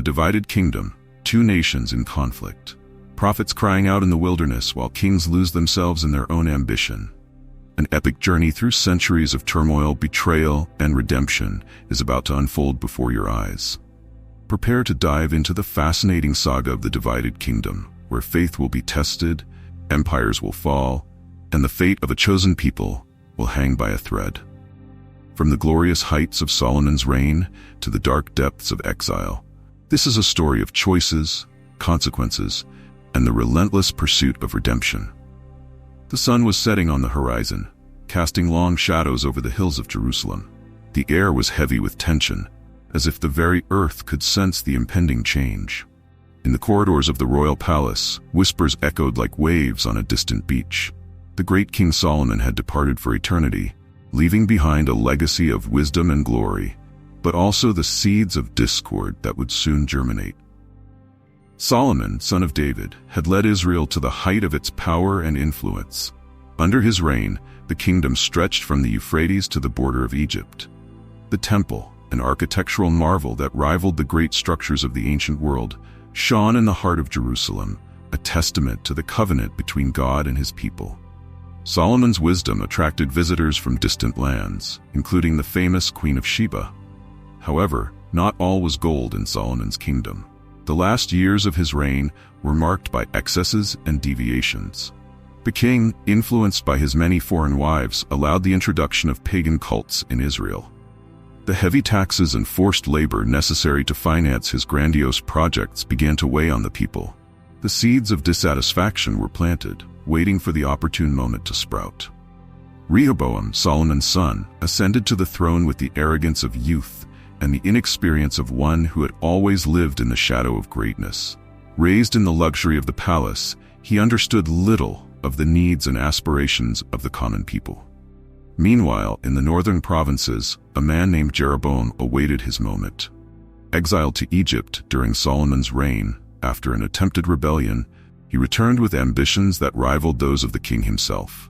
a divided kingdom, two nations in conflict. Prophets crying out in the wilderness while kings lose themselves in their own ambition. An epic journey through centuries of turmoil, betrayal, and redemption is about to unfold before your eyes. Prepare to dive into the fascinating saga of the divided kingdom, where faith will be tested, empires will fall, and the fate of a chosen people will hang by a thread. From the glorious heights of Solomon's reign to the dark depths of exile, this is a story of choices, consequences, and the relentless pursuit of redemption. The sun was setting on the horizon, casting long shadows over the hills of Jerusalem. The air was heavy with tension, as if the very earth could sense the impending change. In the corridors of the royal palace, whispers echoed like waves on a distant beach. The great King Solomon had departed for eternity, leaving behind a legacy of wisdom and glory, but also the seeds of discord that would soon germinate. Solomon, son of David, had led Israel to the height of its power and influence. Under his reign, the kingdom stretched from the Euphrates to the border of Egypt. The temple, an architectural marvel that rivaled the great structures of the ancient world, shone in the heart of Jerusalem, a testament to the covenant between God and his people. Solomon's wisdom attracted visitors from distant lands, including the famous Queen of Sheba. However, not all was gold in Solomon's kingdom. The last years of his reign were marked by excesses and deviations. The king, influenced by his many foreign wives, allowed the introduction of pagan cults in Israel. The heavy taxes and forced labor necessary to finance his grandiose projects began to weigh on the people. The seeds of dissatisfaction were planted, waiting for the opportune moment to sprout. Rehoboam, Solomon's son, ascended to the throne with the arrogance of youth and the inexperience of one who had always lived in the shadow of greatness. Raised in the luxury of the palace, he understood little of the needs and aspirations of the common people. Meanwhile, in the northern provinces, a man named Jeroboam awaited his moment. Exiled to Egypt during Solomon's reign, after an attempted rebellion, he returned with ambitions that rivaled those of the king himself.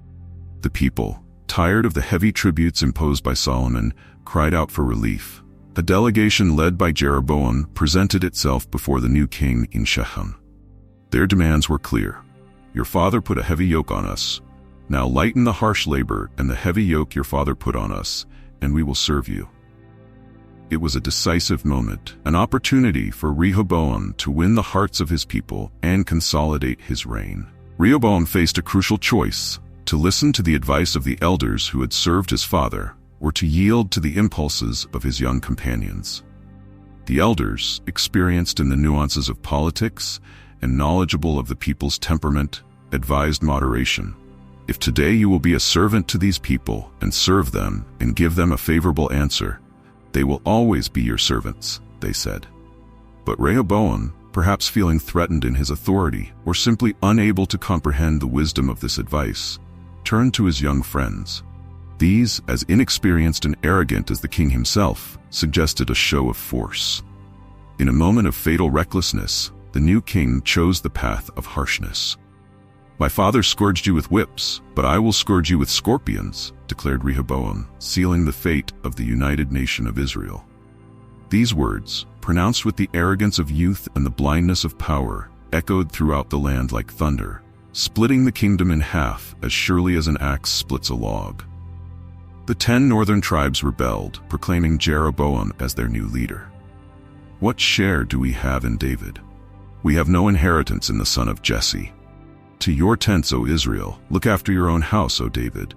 The people, tired of the heavy tributes imposed by Solomon, cried out for relief. A delegation led by Jeroboam presented itself before the new king in Shechem. Their demands were clear. Your father put a heavy yoke on us. Now lighten the harsh labor and the heavy yoke your father put on us, and we will serve you. It was a decisive moment, an opportunity for Rehoboam to win the hearts of his people and consolidate his reign. Rehoboam faced a crucial choice: to listen to the advice of the elders who had served his father, or to yield to the impulses of his young companions. The elders, experienced in the nuances of politics and knowledgeable of the people's temperament, advised moderation. If today you will be a servant to these people and serve them and give them a favorable answer, they will always be your servants, they said. But Rehoboam, perhaps feeling threatened in his authority or simply unable to comprehend the wisdom of this advice, turned to his young friends. These, as inexperienced and arrogant as the king himself, suggested a show of force. In a moment of fatal recklessness, the new king chose the path of harshness. My father scourged you with whips, but I will scourge you with scorpions, declared Rehoboam, sealing the fate of the united nation of Israel. These words, pronounced with the arrogance of youth and the blindness of power, echoed throughout the land like thunder, splitting the kingdom in half as surely as an axe splits a log. The 10 northern tribes rebelled, proclaiming Jeroboam as their new leader. What share do we have in David? We have no inheritance in the son of Jesse. To your tents, O Israel, look after your own house, O David.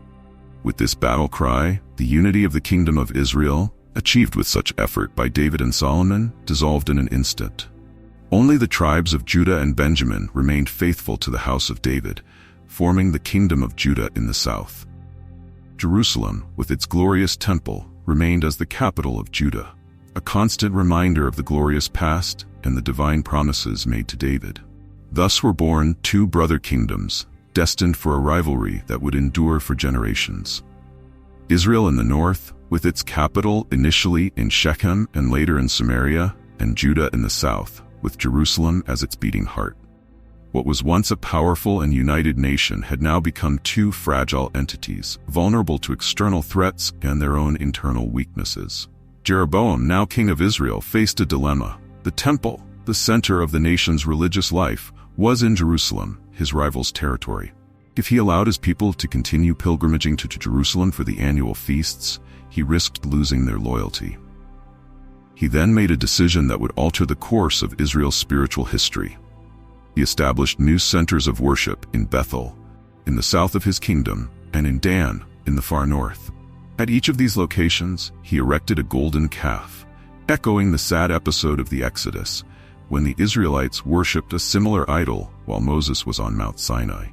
With this battle cry, the unity of the kingdom of Israel, achieved with such effort by David and Solomon, dissolved in an instant. Only the tribes of Judah and Benjamin remained faithful to the house of David, forming the kingdom of Judah in the south. Jerusalem, with its glorious temple, remained as the capital of Judah, a constant reminder of the glorious past and the divine promises made to David. Thus were born 2 brother kingdoms, destined for a rivalry that would endure for generations. Israel in the north, with its capital initially in Shechem and later in Samaria, and Judah in the south, with Jerusalem as its beating heart. What was once a powerful and united nation had now become 2 fragile entities, vulnerable to external threats and their own internal weaknesses. Jeroboam, now king of Israel, faced a dilemma. The temple, the center of the nation's religious life, was in Jerusalem, his rival's territory. If he allowed his people to continue pilgrimaging to Jerusalem for the annual feasts, he risked losing their loyalty. He then made a decision that would alter the course of Israel's spiritual history. He established new centers of worship in Bethel, in the south of his kingdom, and in Dan, in the far north. At each of these locations, he erected a golden calf, echoing the sad episode of the Exodus, when the Israelites worshipped a similar idol while Moses was on Mount Sinai.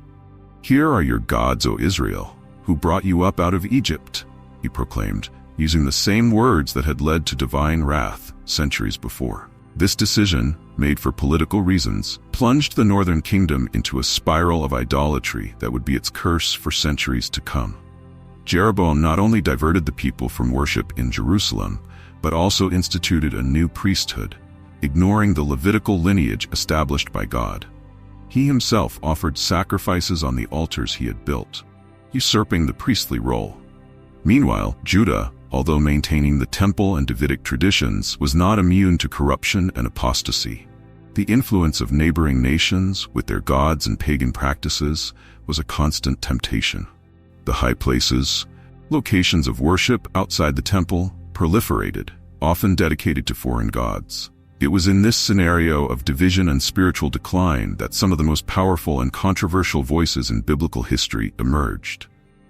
"Here are your gods, O Israel, who brought you up out of Egypt," he proclaimed, using the same words that had led to divine wrath centuries before. This decision, made for political reasons, plunged the northern kingdom into a spiral of idolatry that would be its curse for centuries to come. Jeroboam not only diverted the people from worship in Jerusalem, but also instituted a new priesthood, ignoring the Levitical lineage established by God. He himself offered sacrifices on the altars he had built, usurping the priestly role. Meanwhile, Judah, although maintaining the temple and Davidic traditions, was not immune to corruption and apostasy. The influence of neighboring nations, with their gods and pagan practices, was a constant temptation. The high places, locations of worship outside the temple, proliferated, often dedicated to foreign gods. It was in this scenario of division and spiritual decline that some of the most powerful and controversial voices in biblical history emerged.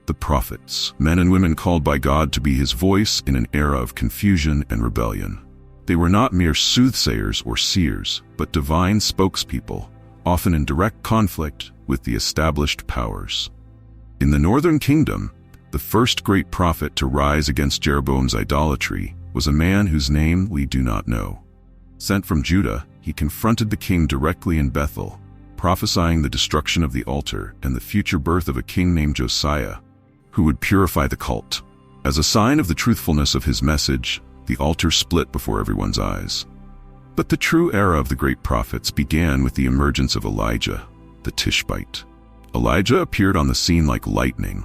The prophets, men and women called by God to be his voice in an era of confusion and rebellion. They were not mere soothsayers or seers, but divine spokespeople, often in direct conflict with the established powers. In the northern kingdom, the first great prophet to rise against Jeroboam's idolatry was a man whose name we do not know. Sent from Judah, he confronted the king directly in Bethel, prophesying the destruction of the altar and the future birth of a king named Josiah, who would purify the cult. As a sign of the truthfulness of his message, the altar split before everyone's eyes. But the true era of the great prophets began with the emergence of Elijah, the Tishbite. Elijah appeared on the scene like lightning,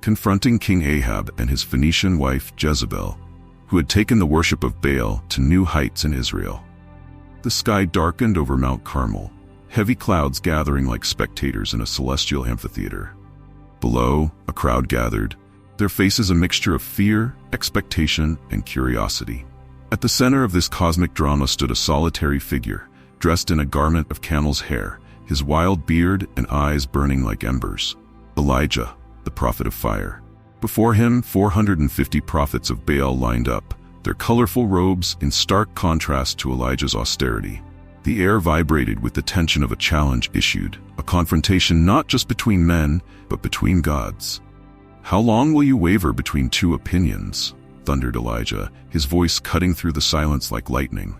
confronting King Ahab and his Phoenician wife Jezebel, who had taken the worship of Baal to new heights in Israel. The sky darkened over Mount Carmel, heavy clouds gathering like spectators in a celestial amphitheater. Below, a crowd gathered, their faces a mixture of fear, expectation, and curiosity. At the center of this cosmic drama stood a solitary figure, dressed in a garment of camel's hair, his wild beard and eyes burning like embers. Elijah, the prophet of fire. Before him, 450 prophets of Baal lined up, their colorful robes in stark contrast to Elijah's austerity. The air vibrated with the tension of a challenge issued, a confrontation not just between men, but between gods. "How long will you waver between two opinions?" thundered Elijah, his voice cutting through the silence like lightning.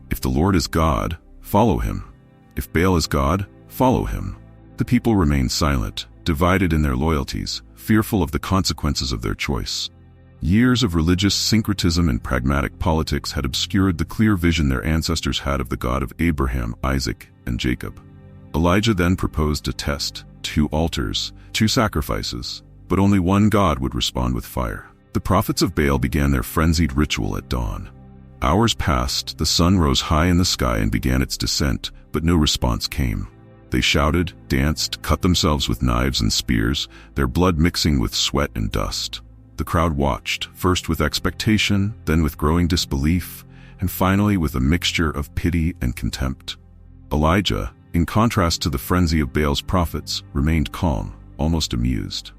"If the Lord is God, follow him. If Baal is God, follow him." The people remained silent, divided in their loyalties, fearful of the consequences of their choice. Years of religious syncretism and pragmatic politics had obscured the clear vision their ancestors had of the God of Abraham, Isaac, and Jacob. Elijah then proposed a test: 2 altars, 2 sacrifices, but only one God would respond with fire. The prophets of Baal began their frenzied ritual at dawn. Hours passed, the sun rose high in the sky and began its descent, but no response came. They shouted, danced, cut themselves with knives and spears, their blood mixing with sweat and dust. The crowd watched, first with expectation, then with growing disbelief, and finally with a mixture of pity and contempt. Elijah, in contrast to the frenzy of Baal's prophets, remained calm, almost amused.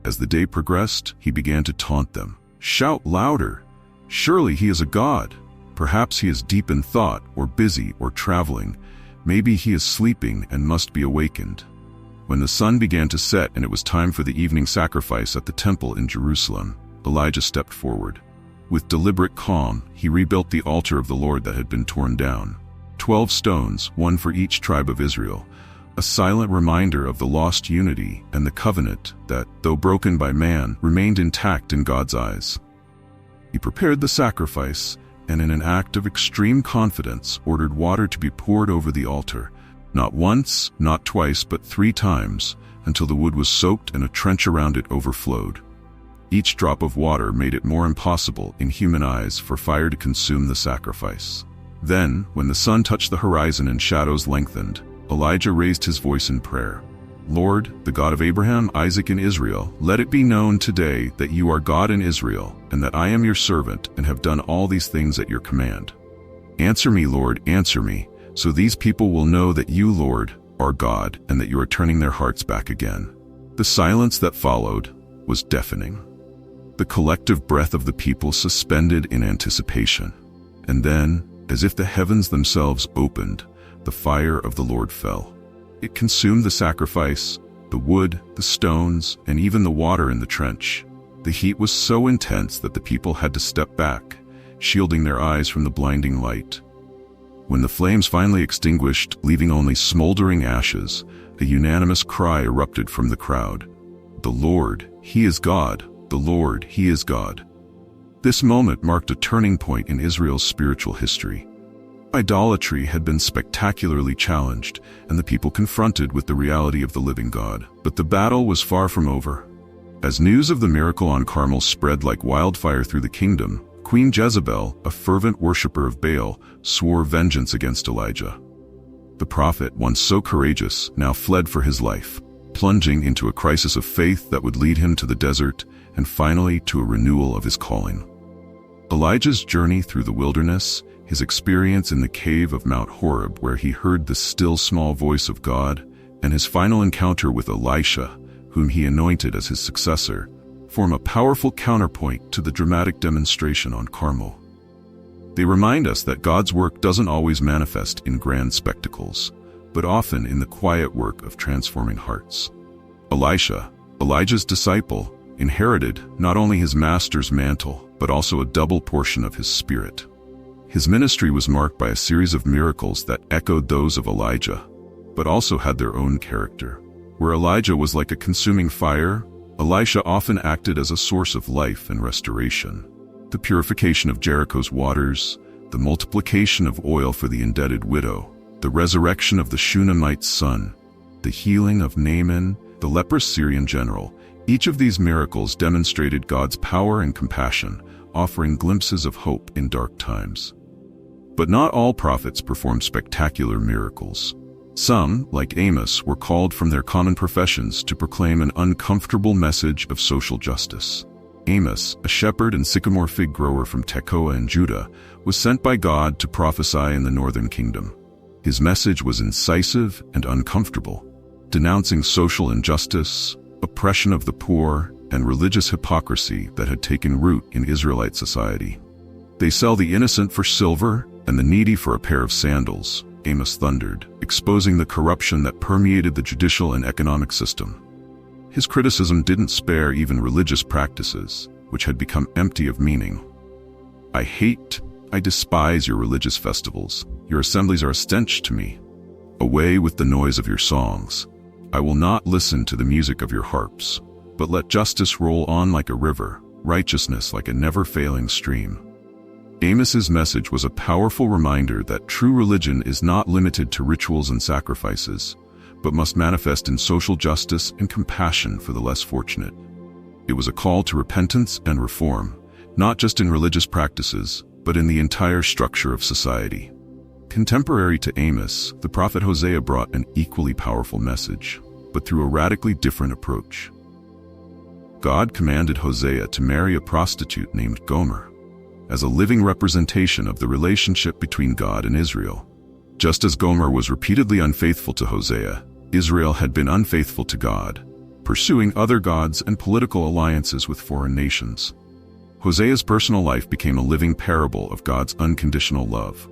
As the day progressed, he began to taunt them. "Shout louder! Surely he is a god. Perhaps he is deep in thought, or busy, or traveling. Maybe he is sleeping and must be awakened." When the sun began to set and it was time for the evening sacrifice at the temple in Jerusalem, Elijah stepped forward. With deliberate calm, he rebuilt the altar of the Lord that had been torn down. 12 stones, one for each tribe of Israel, a silent reminder of the lost unity and the covenant that, though broken by man, remained intact in God's eyes. He prepared the sacrifice, and in an act of extreme confidence, ordered water to be poured over the altar. Not once, not twice, but 3 times, until the wood was soaked and a trench around it overflowed. Each drop of water made it more impossible in human eyes for fire to consume the sacrifice. Then, when the sun touched the horizon and shadows lengthened, Elijah raised his voice in prayer. Lord, the God of Abraham, Isaac, and Israel, let it be known today that you are God in Israel, and that I am your servant and have done all these things at your command. Answer me, Lord, answer me, so these people will know that you, Lord, are God, and that you are turning their hearts back again. The silence that followed was deafening. The collective breath of the people suspended in anticipation. And then, as if the heavens themselves opened, the fire of the Lord fell. It consumed the sacrifice, the wood, the stones, and even the water in the trench. The heat was so intense that the people had to step back, shielding their eyes from the blinding light. When the flames finally extinguished, leaving only smoldering ashes, a unanimous cry erupted from the crowd. The Lord, He is God! The Lord, He is God! This moment marked a turning point in Israel's spiritual history. Idolatry had been spectacularly challenged, and the people confronted with the reality of the living God. But the battle was far from over. As news of the miracle on Carmel spread like wildfire through the kingdom, Queen Jezebel, a fervent worshiper of Baal, swore vengeance against Elijah. The prophet, once so courageous, now fled for his life, plunging into a crisis of faith that would lead him to the desert and finally to a renewal of his calling. Elijah's journey through the wilderness, his experience in the cave of Mount Horeb where he heard the still small voice of God, and his final encounter with Elisha, whom he anointed as his successor, form a powerful counterpoint to the dramatic demonstration on Carmel. They remind us that God's work doesn't always manifest in grand spectacles, but often in the quiet work of transforming hearts. Elisha, Elijah's disciple, inherited not only his master's mantle, but also a double portion of his spirit. His ministry was marked by a series of miracles that echoed those of Elijah, but also had their own character. Where Elijah was like a consuming fire, Elisha often acted as a source of life and restoration. The purification of Jericho's waters, the multiplication of oil for the indebted widow, the resurrection of the Shunammite's son, the healing of Naaman, the leprous Syrian general, each of these miracles demonstrated God's power and compassion, offering glimpses of hope in dark times. But not all prophets performed spectacular miracles. Some, like Amos, were called from their common professions to proclaim an uncomfortable message of social justice. Amos, a shepherd and sycamore fig grower from Tekoa in Judah, was sent by God to prophesy in the northern kingdom. His message was incisive and uncomfortable, denouncing social injustice, oppression of the poor, and religious hypocrisy that had taken root in Israelite society. "They sell the innocent for silver and the needy for a pair of sandals," Amos thundered, exposing the corruption that permeated the judicial and economic system. His criticism didn't spare even religious practices, which had become empty of meaning. I despise your religious festivals. Your assemblies are a stench to me. Away with the noise of your songs. I will not listen to the music of your harps, but let justice roll on like a river, righteousness like a never-failing stream. Amos's message was a powerful reminder that true religion is not limited to rituals and sacrifices, but must manifest in social justice and compassion for the less fortunate. It was a call to repentance and reform, not just in religious practices, but in the entire structure of society. Contemporary to Amos, the prophet Hosea brought an equally powerful message, but through a radically different approach. God commanded Hosea to marry a prostitute named Gomer, as a living representation of the relationship between God and Israel. Just as Gomer was repeatedly unfaithful to Hosea, Israel had been unfaithful to God, pursuing other gods and political alliances with foreign nations. Hosea's personal life became a living parable of God's unconditional love.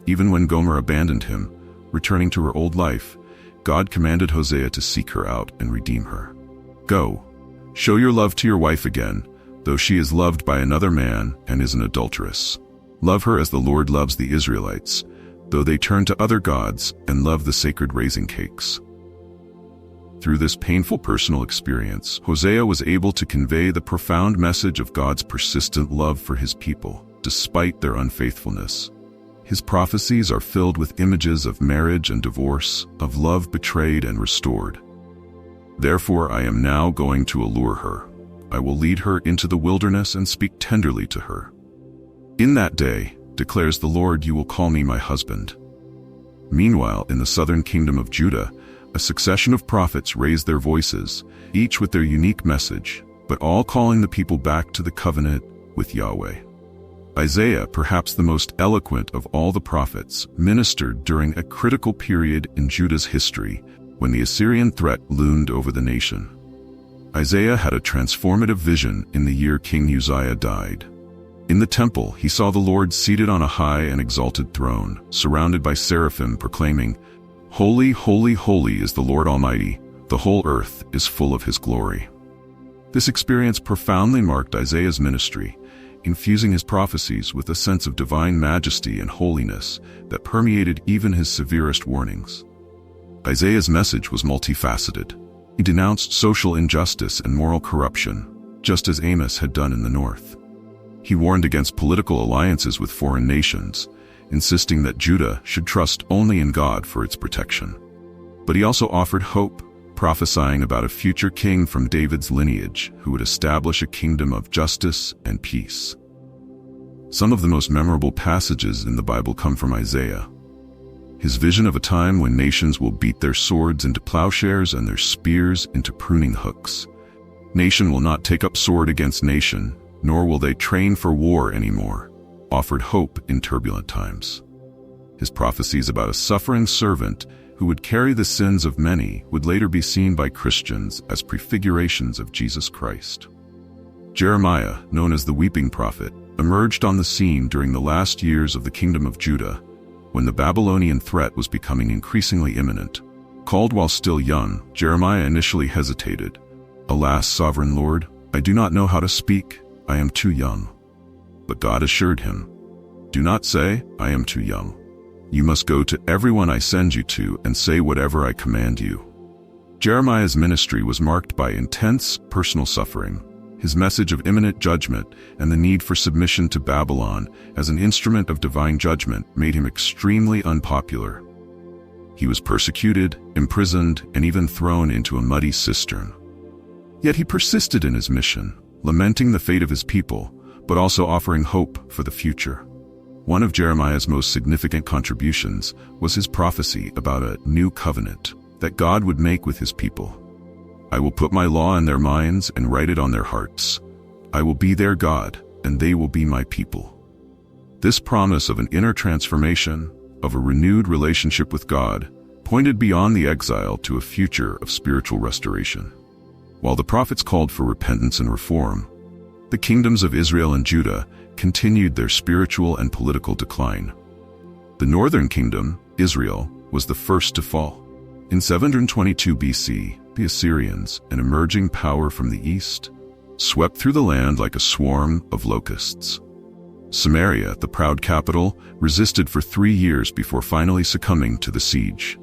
Even when Gomer abandoned him, returning to her old life, God commanded Hosea to seek her out and redeem her. "Go, show your love to your wife again, though she is loved by another man and is an adulteress. Love her as the Lord loves the Israelites, though they turn to other gods and love the sacred raisin cakes." Through this painful personal experience, Hosea was able to convey the profound message of God's persistent love for his people, despite their unfaithfulness. His prophecies are filled with images of marriage and divorce, of love betrayed and restored. "Therefore I am now going to allure her. I will lead her into the wilderness and speak tenderly to her. In that day, declares the Lord, you will call me my husband." Meanwhile, in the southern kingdom of Judah, a succession of prophets raised their voices, each with their unique message, but all calling the people back to the covenant with Yahweh. Isaiah, perhaps the most eloquent of all the prophets, ministered during a critical period in Judah's history when the Assyrian threat loomed over the nation. Isaiah had a transformative vision in the year King Uzziah died. In the temple, he saw the Lord seated on a high and exalted throne, surrounded by seraphim proclaiming, "Holy, holy, holy is the Lord Almighty. The whole earth is full of His glory." This experience profoundly marked Isaiah's ministry, infusing his prophecies with a sense of divine majesty and holiness that permeated even his severest warnings. Isaiah's message was multifaceted. He denounced social injustice and moral corruption, just as Amos had done in the north. He warned against political alliances with foreign nations, insisting that Judah should trust only in God for its protection. But he also offered hope, prophesying about a future king from David's lineage who would establish a kingdom of justice and peace. Some of the most memorable passages in the Bible come from Isaiah. His vision of a time when nations will beat their swords into plowshares and their spears into pruning hooks. Nation will not take up sword against nation, nor will they train for war anymore, offered hope in turbulent times. His prophecies about a suffering servant who would carry the sins of many would later be seen by Christians as prefigurations of Jesus Christ. Jeremiah, known as the weeping prophet, emerged on the scene during the last years of the kingdom of Judah, when the Babylonian threat was becoming increasingly imminent. Called while still young, Jeremiah initially hesitated. "Alas, sovereign Lord, I do not know how to speak. I am too young." But God assured him, "Do not say, I am too young. You must go to everyone I send you to and say whatever I command you." Jeremiah's ministry was marked by intense personal suffering. His message of imminent judgment and the need for submission to Babylon as an instrument of divine judgment made him extremely unpopular. He was persecuted, imprisoned, and even thrown into a muddy cistern. Yet he persisted in his mission, lamenting the fate of his people, but also offering hope for the future. One of Jeremiah's most significant contributions was his prophecy about a new covenant that God would make with His people. "I will put my law in their minds and write it on their hearts. I will be their God, and they will be my people." This promise of an inner transformation, of a renewed relationship with God, pointed beyond the exile to a future of spiritual restoration. While the prophets called for repentance and reform, the kingdoms of Israel and Judah continued their spiritual and political decline. The northern kingdom, Israel, was the first to fall. In 722 BC, the Assyrians, an emerging power from the east, swept through the land like a swarm of locusts. Samaria, the proud capital, resisted for 3 years before finally succumbing to the siege.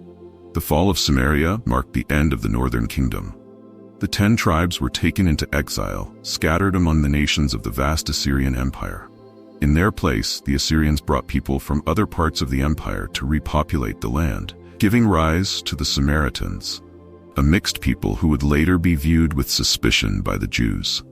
The fall of Samaria marked the end of the northern kingdom. The 10 tribes were taken into exile, scattered among the nations of the vast Assyrian Empire. In their place, the Assyrians brought people from other parts of the empire to repopulate the land, giving rise to the Samaritans, a mixed people who would later be viewed with suspicion by the Jews.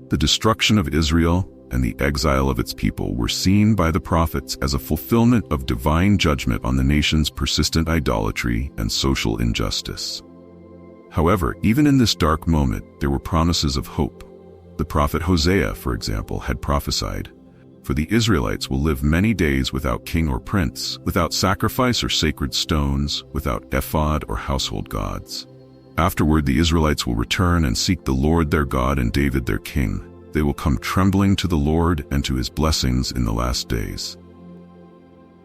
The destruction of Israel and the exile of its people were seen by the prophets as a fulfillment of divine judgment on the nation's persistent idolatry and social injustice. However, even in this dark moment, there were promises of hope. The prophet Hosea, for example, had prophesied, "For the Israelites will live many days without king or prince, without sacrifice or sacred stones, without ephod or household gods. Afterward the Israelites will return and seek the Lord their God and David their king. They will come trembling to the Lord and to His blessings in the last days."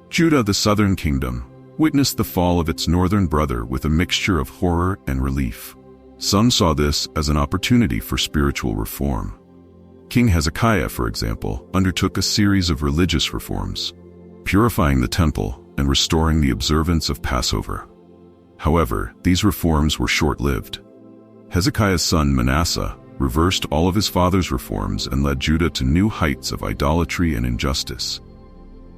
Judah, the southern kingdom, witnessed the fall of its northern brother with a mixture of horror and relief. Some saw this as an opportunity for spiritual reform. King Hezekiah, for example, undertook a series of religious reforms, purifying the temple and restoring the observance of Passover. However, these reforms were short-lived. Hezekiah's son Manasseh reversed all of his father's reforms and led Judah to new heights of idolatry and injustice.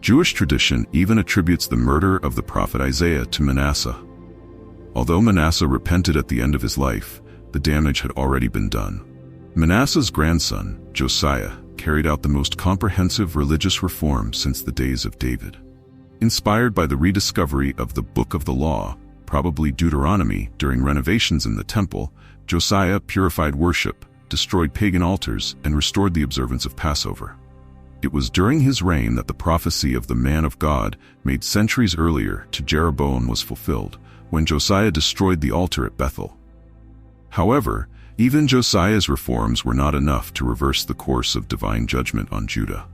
Jewish tradition even attributes the murder of the prophet Isaiah to Manasseh. Although Manasseh repented at the end of his life, the damage had already been done. Manasseh's grandson, Josiah, carried out the most comprehensive religious reform since the days of David. Inspired by the rediscovery of the Book of the Law, probably Deuteronomy, during renovations in the temple, Josiah purified worship, destroyed pagan altars, and restored the observance of Passover. It was during his reign that the prophecy of the man of God, made centuries earlier to Jeroboam, was fulfilled, when Josiah destroyed the altar at Bethel. However, even Josiah's reforms were not enough to reverse the course of divine judgment on Judah.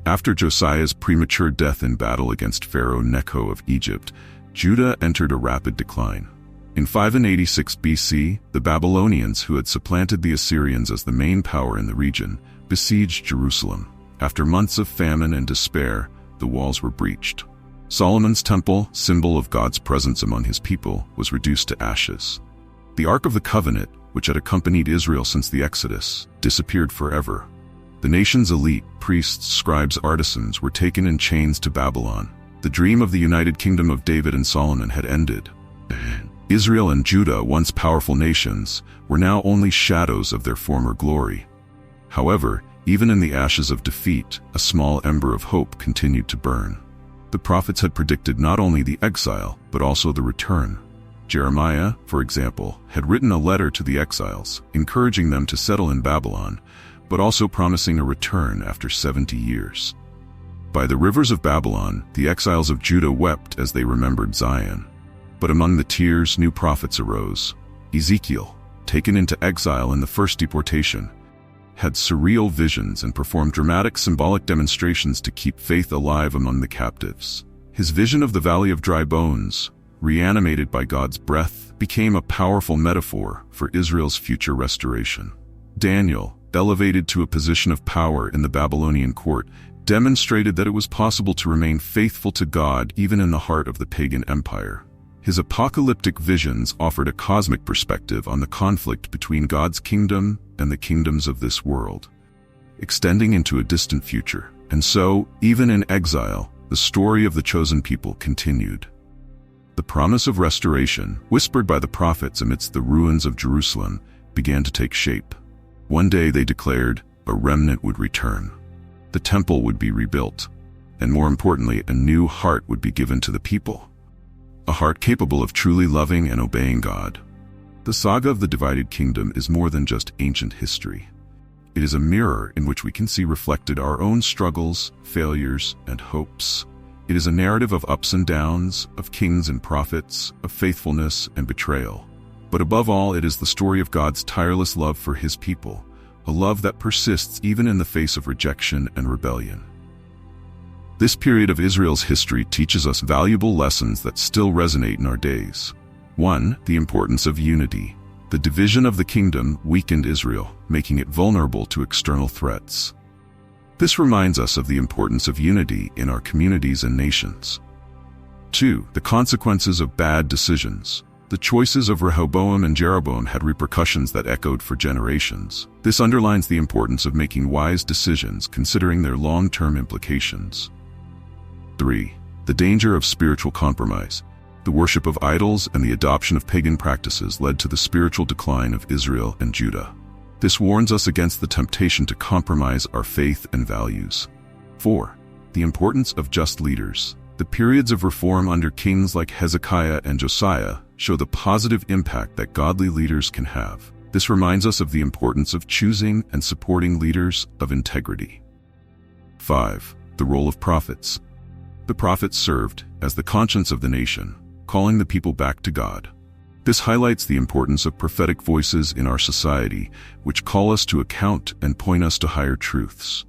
After Josiah's premature death in battle against Pharaoh Necho of Egypt, Judah entered a rapid decline. In 586 BC, the Babylonians, who had supplanted the Assyrians as the main power in the region, besieged Jerusalem. After months of famine and despair, the walls were breached. Solomon's temple, symbol of God's presence among his people, was reduced to ashes. The Ark of the Covenant, which had accompanied Israel since the Exodus, disappeared forever. The nation's elite, priests, scribes, artisans, were taken in chains to Babylon. The dream of the united kingdom of David and Solomon had ended. Israel and Judah, once powerful nations, were now only shadows of their former glory. However, even in the ashes of defeat, a small ember of hope continued to burn. The prophets had predicted not only the exile, but also the return. Jeremiah, for example, had written a letter to the exiles, encouraging them to settle in Babylon, but also promising a return after 70 years. By the rivers of Babylon, the exiles of Judah wept as they remembered Zion. But among the tears, new prophets arose. Ezekiel, taken into exile in the first deportation, had surreal visions and performed dramatic symbolic demonstrations to keep faith alive among the captives. His vision of the Valley of Dry Bones, reanimated by God's breath, became a powerful metaphor for Israel's future restoration. Daniel, elevated to a position of power in the Babylonian court, demonstrated that it was possible to remain faithful to God even in the heart of the pagan empire. His apocalyptic visions offered a cosmic perspective on the conflict between God's kingdom and the kingdoms of this world, extending into a distant future. And so, even in exile, the story of the chosen people continued. The promise of restoration, whispered by the prophets amidst the ruins of Jerusalem, began to take shape. One day, they declared, a remnant would return. The temple would be rebuilt, and more importantly, a new heart would be given to the people. A heart capable of truly loving and obeying God. The saga of the divided kingdom is more than just ancient history. It is a mirror in which we can see reflected our own struggles, failures, and hopes. It is a narrative of ups and downs, of kings and prophets, of faithfulness and betrayal. But above all, it is the story of God's tireless love for his people, a love that persists even in the face of rejection and rebellion. This period of Israel's history teaches us valuable lessons that still resonate in our days. 1. The importance of unity. The division of the kingdom weakened Israel, making it vulnerable to external threats. This reminds us of the importance of unity in our communities and nations. 2. The consequences of bad decisions. The choices of Rehoboam and Jeroboam had repercussions that echoed for generations. This underlines the importance of making wise decisions considering their long-term implications. 3. The danger of spiritual compromise. The worship of idols and the adoption of pagan practices led to the spiritual decline of Israel and Judah. This warns us against the temptation to compromise our faith and values. 4. The importance of just leaders. The periods of reform under kings like Hezekiah and Josiah show the positive impact that godly leaders can have. This reminds us of the importance of choosing and supporting leaders of integrity. 5. The role of prophets. The prophets served as the conscience of the nation, calling the people back to God. This highlights the importance of prophetic voices in our society, which call us to account and point us to higher truths.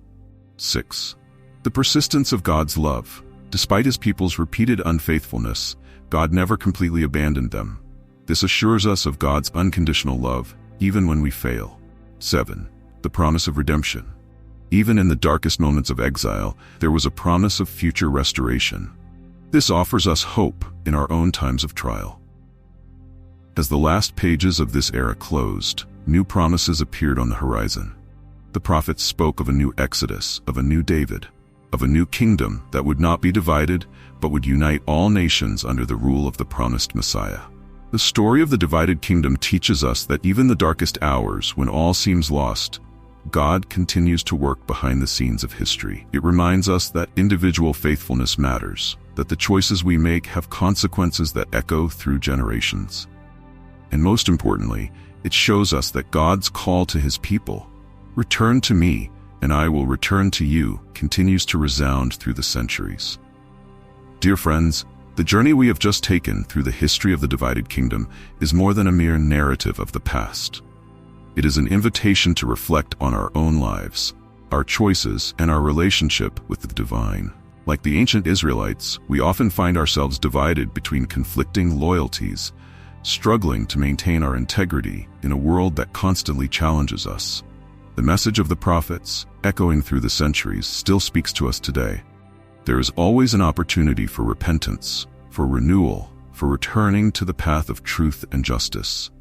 6. The persistence of God's love. Despite his people's repeated unfaithfulness, God never completely abandoned them. This assures us of God's unconditional love, even when we fail. 7. The promise of redemption. Even in the darkest moments of exile, there was a promise of future restoration. This offers us hope in our own times of trial. As the last pages of this era closed, new promises appeared on the horizon. The prophets spoke of a new Exodus, of a new David, of a new kingdom that would not be divided, but would unite all nations under the rule of the promised Messiah. The story of the divided kingdom teaches us that even the darkest hours, when all seems lost, God continues to work behind the scenes of history. It reminds us that individual faithfulness matters, that the choices we make have consequences that echo through generations. And most importantly, it shows us that God's call to his people, "Return to me, and I will return to you," continues to resound through the centuries. Dear friends, the journey we have just taken through the history of the divided kingdom is more than a mere narrative of the past. It is an invitation to reflect on our own lives, our choices, and our relationship with the divine. Like the ancient Israelites, we often find ourselves divided between conflicting loyalties, struggling to maintain our integrity in a world that constantly challenges us. The message of the prophets, echoing through the centuries, still speaks to us today. There is always an opportunity for repentance, for renewal, for returning to the path of truth and justice.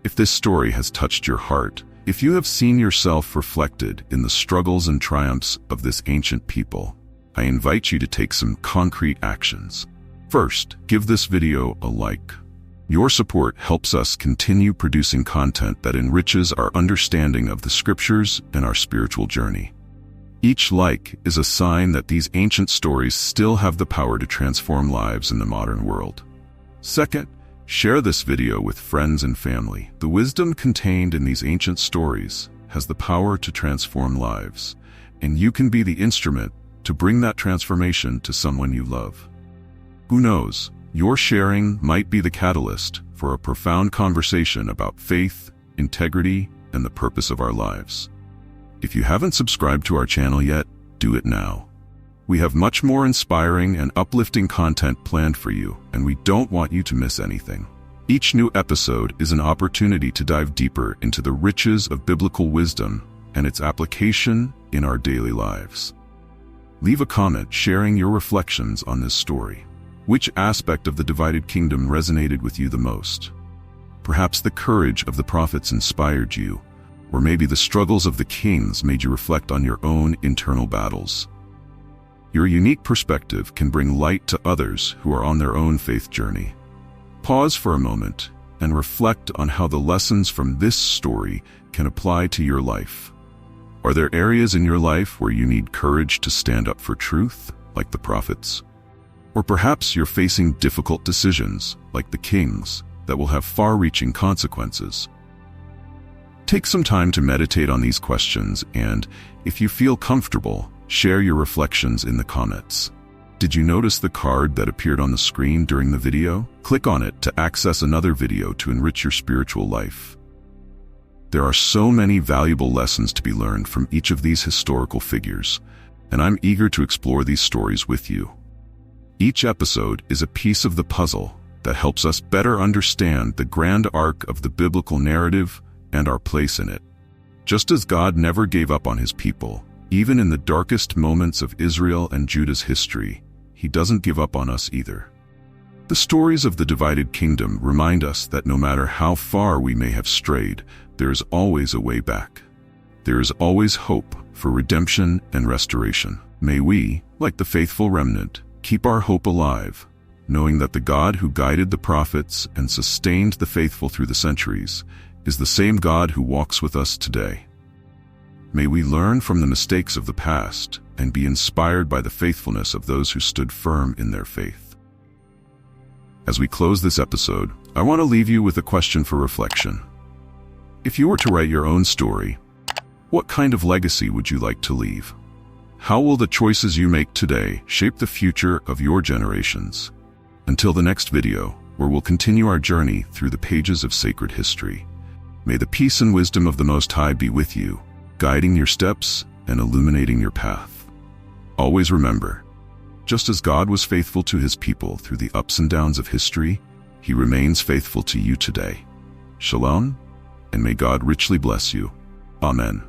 If this story has touched your heart, if you have seen yourself reflected in the struggles and triumphs of this ancient people, I invite you to take some concrete actions. First, give this video a like. Your support helps us continue producing content that enriches our understanding of the scriptures and our spiritual journey. Each like is a sign that these ancient stories still have the power to transform lives in the modern world. Second, share this video with friends and family. The wisdom contained in these ancient stories has the power to transform lives, and you can be the instrument to bring that transformation to someone you love. Who knows? Your sharing might be the catalyst for a profound conversation about faith, integrity, and the purpose of our lives. If you haven't subscribed to our channel yet, do it now. We have much more inspiring and uplifting content planned for you, and we don't want you to miss anything. Each new episode is an opportunity to dive deeper into the riches of biblical wisdom and its application in our daily lives. Leave a comment sharing your reflections on this story. Which aspect of the divided kingdom resonated with you the most? Perhaps the courage of the prophets inspired you, or maybe the struggles of the kings made you reflect on your own internal battles. Your unique perspective can bring light to others who are on their own faith journey. Pause for a moment and reflect on how the lessons from this story can apply to your life. Are there areas in your life where you need courage to stand up for truth, like the prophets? Or perhaps you're facing difficult decisions, like the kings, that will have far-reaching consequences. Take some time to meditate on these questions and, if you feel comfortable, share your reflections in the comments. Did you notice the card that appeared on the screen during the video? Click on it to access another video to enrich your spiritual life. There are so many valuable lessons to be learned from each of these historical figures, and I'm eager to explore these stories with you. Each episode is a piece of the puzzle that helps us better understand the grand arc of the biblical narrative and our place in it. Just as God never gave up on his people, even in the darkest moments of Israel and Judah's history, he doesn't give up on us either. The stories of the divided kingdom remind us that no matter how far we may have strayed, there is always a way back. There is always hope for redemption and restoration. May we, like the faithful remnant, keep our hope alive, knowing that the God who guided the prophets and sustained the faithful through the centuries is the same God who walks with us today. May we learn from the mistakes of the past and be inspired by the faithfulness of those who stood firm in their faith. As we close this episode, I want to leave you with a question for reflection. If you were to write your own story, what kind of legacy would you like to leave? How will the choices you make today shape the future of your generations? Until the next video, where we'll continue our journey through the pages of sacred history, may the peace and wisdom of the Most High be with you, guiding your steps and illuminating your path. Always remember, just as God was faithful to his people through the ups and downs of history, he remains faithful to you today. Shalom, and may God richly bless you. Amen.